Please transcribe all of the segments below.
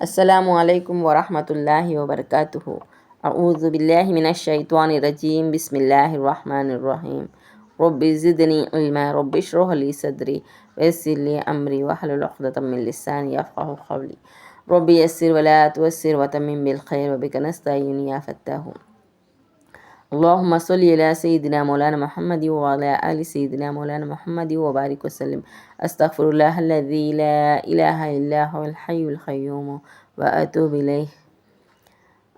السلام علیکم ورحمۃ اللہ وبرکاتہ۔ اعوذ باللہ من الشیطان الرجیم، بسم اللہ الرحمن الرحیم۔ رب زدنی علما، رب اشرح لی صدری ویسر لی امری واحلل عقدۃ من لسانی یفقہوا قولی۔ رب یسر ولا تعسر وتمم بالخیر وبک نستعین یا فتاح۔ اللہم صلی علی سیدنا مولانا محمد وعلی آل سیدنا مولانا محمد وبارک وسلم۔ استغفر اللہ الذی لا الہ الا هو الحی القیوم واتوب الیہ۔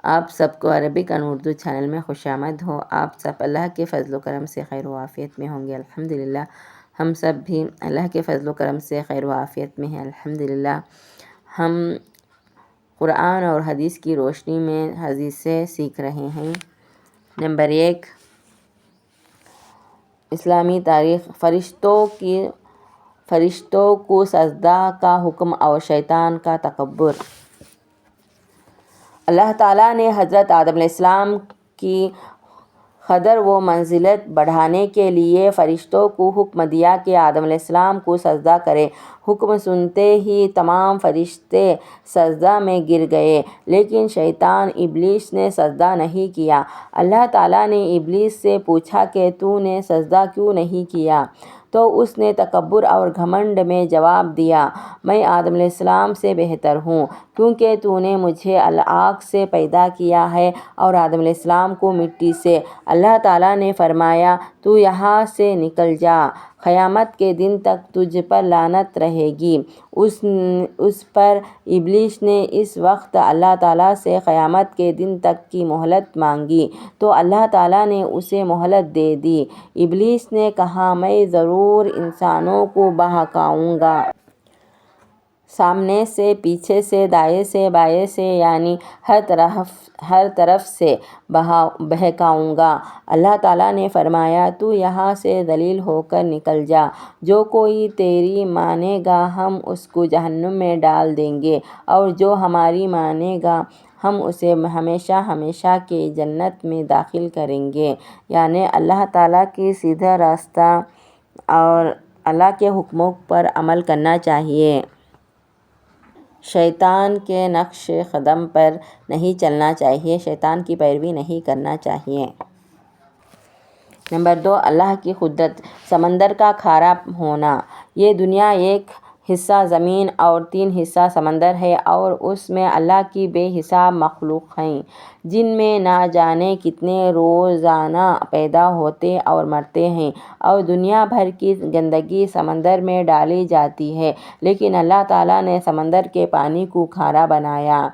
آپ سب کو عربک ان اردو چینل میں خوش آمد ہو۔ آپ سب اللہ کے فضل و کرم سے خیر و عافیت میں ہوں گے الحمدللہ۔ ہم سب بھی اللہ کے فضل و کرم سے خیر و عافیت میں ہیں الحمدللہ۔ ہم قرآن اور حدیث کی روشنی میں حدیث سے سیکھ رہے ہیں۔ نمبر 1، اسلامی تاریخ، فرشتوں کو سجدہ کا حکم اور شیطان کا تکبر۔ اللہ تعالیٰ نے حضرت آدم علیہ السلام کی قدر و منزلت بڑھانے کے لیے فرشتوں کو حکم دیا کہ آدم علیہ السلام کو سجدہ کرے۔ حکم سنتے ہی تمام فرشتے سجدہ میں گر گئے، لیکن شیطان ابلیس نے سجدہ نہیں کیا۔ اللہ تعالیٰ نے ابلیس سے پوچھا کہ تو نے سجدہ کیوں نہیں کیا؟ تو اس نے تکبر اور گھمنڈ میں جواب دیا، میں آدم علیہ السلام سے بہتر ہوں، کیونکہ تو نے مجھے آگ سے پیدا کیا ہے اور آدم علیہ السلام کو مٹی سے۔ اللہ تعالیٰ نے فرمایا، تو یہاں سے نکل جا، قیامت کے دن تک تجھ پر لعنت رہے گی۔ اس پر ابلیس نے اس وقت اللہ تعالیٰ سے قیامت کے دن تک کی مہلت مانگی تو اللہ تعالیٰ نے اسے مہلت دے دی۔ ابلیس نے کہا، میں ضرور انسانوں کو بہکاؤں گا۔ سامنے سے، پیچھے سے، دائیں سے، بائیں سے، یعنی ہر طرف سے بہکاؤں گا۔ اللہ تعالیٰ نے فرمایا، تو یہاں سے ذلیل ہو کر نکل جا۔ جو کوئی تیری مانے گا ہم اس کو جہنم میں ڈال دیں گے، اور جو ہماری مانے گا ہم اسے ہمیشہ ہمیشہ کے جنت میں داخل کریں گے۔ یعنی اللہ تعالیٰ کی سیدھا راستہ اور اللہ کے حکموں پر عمل کرنا چاہیے۔ شیطان کے نقش قدم پر نہیں چلنا چاہیے، شیطان کی پیروی نہیں کرنا چاہیے۔ نمبر 2، اللہ کی قدرت، سمندر کا کھارا ہونا۔ یہ دنیا ایک حصہ زمین اور 3 حصہ سمندر ہے، اور اس میں اللہ کی بے حساب مخلوق ہیں، جن میں نہ جانے کتنے روزانہ پیدا ہوتے اور مرتے ہیں، اور دنیا بھر کی گندگی سمندر میں ڈالی جاتی ہے، لیکن اللہ تعالیٰ نے سمندر کے پانی کو کھارا بنایا۔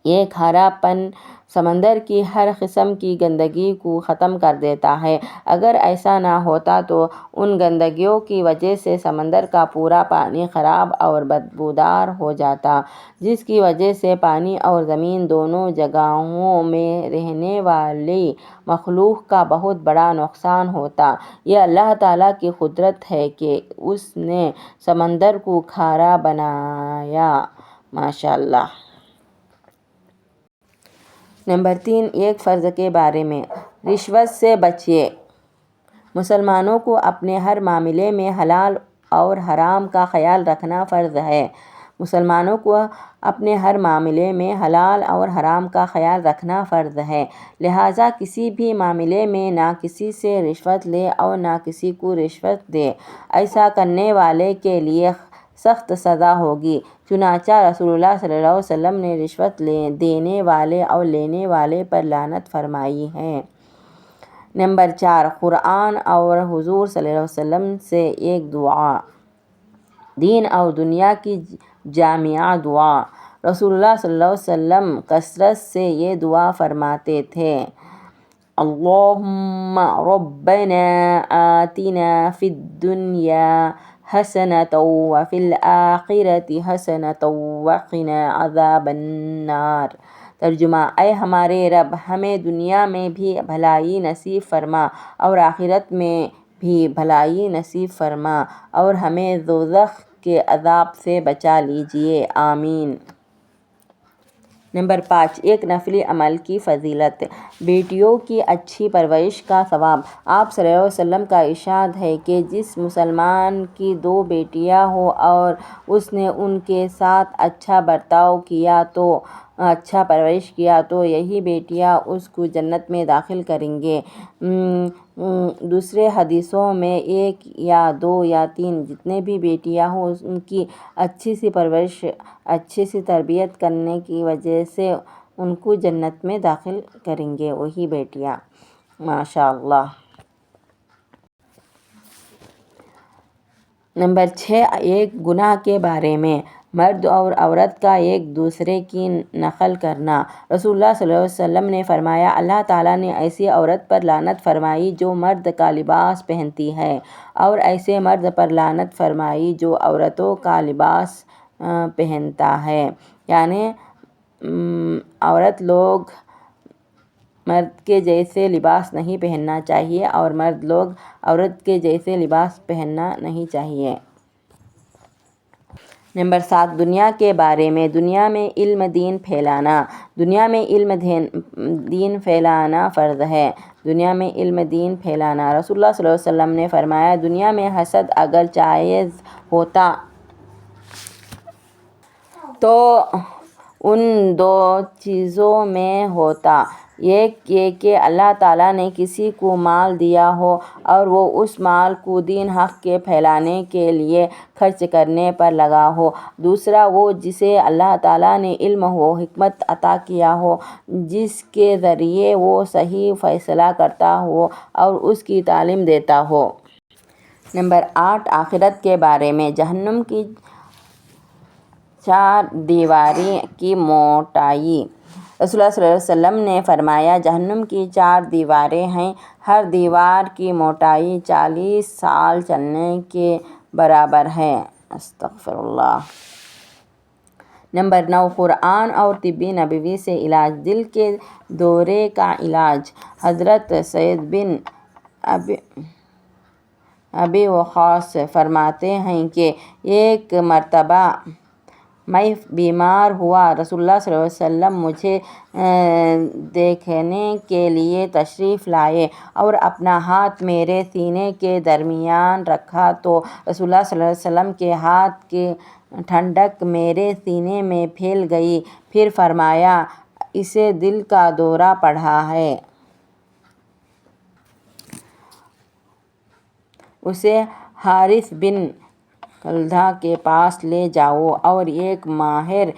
یہ کھارا پن سمندر کی ہر قسم کی گندگی کو ختم کر دیتا ہے۔ اگر ایسا نہ ہوتا تو ان گندگیوں کی وجہ سے سمندر کا پورا پانی خراب اور بدبودار ہو جاتا، جس کی وجہ سے پانی اور زمین دونوں جگہوں میں رہنے والی مخلوق کا بہت بڑا نقصان ہوتا۔ یہ اللہ تعالیٰ کی قدرت ہے کہ اس نے سمندر کو کھارا بنایا، ماشاءاللہ۔ نمبر 3، ایک فرض کے بارے میں، رشوت سے بچیے۔ مسلمانوں کو اپنے ہر معاملے میں حلال اور حرام کا خیال رکھنا فرض ہے۔ مسلمانوں کو اپنے ہر معاملے میں حلال اور حرام کا خیال رکھنا فرض ہے، لہٰذا کسی بھی معاملے میں نہ کسی سے رشوت لے اور نہ کسی کو رشوت دے۔ ایسا کرنے والے کے لیے سخت سزا ہوگی، چنانچہ رسول اللہ صلی اللہ علیہ وسلم نے رشوت دینے والے اور لینے والے پر لعنت فرمائی ہے۔ نمبر 4، قرآن اور حضور صلی اللہ علیہ وسلم سے ایک دعا، دین اور دنیا کی جامع دعا۔ رسول اللہ صلی اللہ علیہ وسلم کثرت سے یہ دعا فرماتے تھے، اللہم ربنا آتنا فی الدنیا حسنۃ وفی الآخرۃ حسنۃ وقنا عذاب النار۔ ترجمہ، اے ہمارے رب، ہمیں دنیا میں بھی بھلائی نصیب فرما اور آخرت میں بھی بھلائی نصیب فرما، اور ہمیں دوزخ کے عذاب سے بچا لیجیے، آمین۔ نمبر 5، ایک نفلی عمل کی فضیلت۔ بیٹیوں کی اچھی پرورش کا ثواب۔ آپ صلی اللہ علیہ وسلم کا ارشاد ہے کہ جس مسلمان کی 2 بیٹیاں ہوں اور اس نے ان کے ساتھ اچھا برتاؤ کیا تو اچھا پرورش کیا تو یہی بیٹیاں اس کو جنت میں داخل کریں گے۔ دوسرے حدیثوں میں 1 یا 2 یا 3 جتنے بھی بیٹیاں ہوں ان کی اچھی سی پرورش، اچھی سی تربیت کرنے کی وجہ سے ان کو جنت میں داخل کریں گے وہی بیٹیاں، ماشاءاللہ۔ نمبر 6، ایک گناہ کے بارے میں۔ مرد اور عورت کا ایک دوسرے کی نقل کرنا۔ رسول اللہ صلی اللہ علیہ وسلم نے فرمایا، اللہ تعالیٰ نے ایسی عورت پر لعنت فرمائی جو مرد کا لباس پہنتی ہے، اور ایسے مرد پر لعنت فرمائی جو عورتوں کا لباس پہنتا ہے۔ یعنی عورت لوگ مرد کے جیسے لباس نہیں پہننا چاہیے اور مرد لوگ عورت کے جیسے لباس پہننا نہیں چاہیے۔ نمبر 7، دنیا کے بارے میں۔ دنیا میں علم دین پھیلانا۔ دنیا میں علم دین پھیلانا فرض ہے۔ دنیا میں علم دین پھیلانا۔ رسول اللہ صلی اللہ علیہ وسلم نے فرمایا، دنیا میں حسد اگر جائز ہوتا تو ان 2 چیزوں میں ہوتا، ایک یہ کہ اللہ تعالیٰ نے کسی کو مال دیا ہو اور وہ اس مال کو دین حق کے پھیلانے کے لیے خرچ کرنے پر لگا ہو، دوسرا وہ جسے اللہ تعالیٰ نے علم و حکمت عطا کیا ہو جس کے ذریعے وہ صحیح فیصلہ کرتا ہو اور اس کی تعلیم دیتا ہو۔ نمبر 8، آخرت کے بارے میں۔ جہنم کی 4 دیواری کی موٹائی۔ رسول اللہ صلی اللہ علیہ وسلم نے فرمایا، جہنم کی 4 دیواریں ہیں، ہر دیوار کی موٹائی 40 سال چلنے کے برابر ہے۔ استغفر اللہ۔ نمبر 9، قرآن اور طب نبوی سے علاج۔ دل کے دورے کا علاج۔ حضرت سعد بن ابی وقاص فرماتے ہیں کہ ایک مرتبہ میں بیمار ہوا، رسول اللہ صلی اللہ علیہ وسلم مجھے دیکھنے کے لیے تشریف لائے اور اپنا ہاتھ میرے سینے کے درمیان رکھا تو رسول اللہ صلی اللہ علیہ وسلم کے ہاتھ کی ٹھنڈک میرے سینے میں پھیل گئی، پھر فرمایا، اسے دل کا دورہ پڑا ہے، اسے حارث بن کلدہ کے پاس لے جاؤ اور ایک ماہر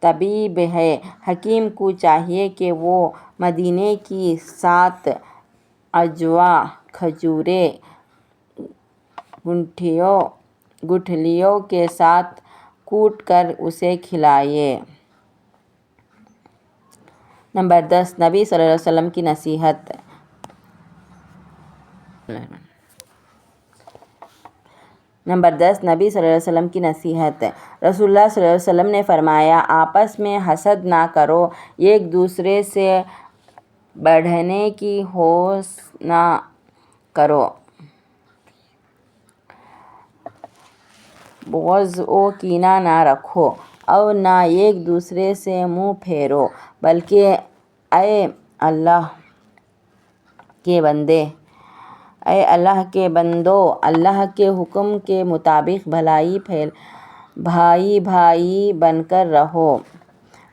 طبیب ہے، حکیم کو چاہیے کہ وہ مدینے کی 7 عجوا کھجوریں گٹھلیوں کے ساتھ کوٹ کر اسے کھلائے۔ نمبر 10، نبی صلی اللہ علیہ وسلم کی نصیحت۔ نمبر 10، نبی صلی اللہ علیہ وسلم کی نصیحت۔ رسول اللہ صلی اللہ علیہ وسلم نے فرمایا، آپس میں حسد نہ کرو، ایک دوسرے سے بڑھنے کی ہوس نہ کرو، بغض و کینہ نہ رکھو اور نہ ایک دوسرے سے منہ پھیرو، بلکہ اے اللہ کے بندو، اللہ کے حکم کے مطابق بھائی بھائی بن کر رہو۔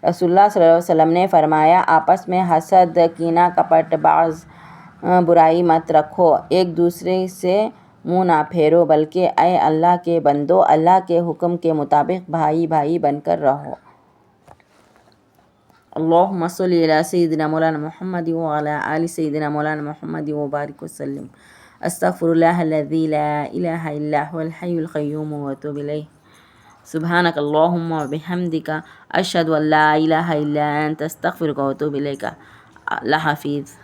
رسول اللہ صلی اللہ علیہ وسلم نے فرمایا، آپس میں حسد، کینہ، کپٹ، بغض، برائی مت رکھو، ایک دوسرے سے منہ نہ پھیرو، بلکہ اے اللہ کے بندو، اللہ کے حکم کے مطابق بھائی بھائی بن کر رہو۔ اللہم صلی علی سیدنا مولانا محمد وعلی آل سیدنا مولانا محمد وبارک وسلم۔ استغفر اللہ الذی لا الہ الا هو الحی القیوم واتوب الیہ۔ سبحانک اللہم وبحمدک، اشہد ان لا الہ الا انت، استغفرک واتوب الیک۔ اللہ حافظ۔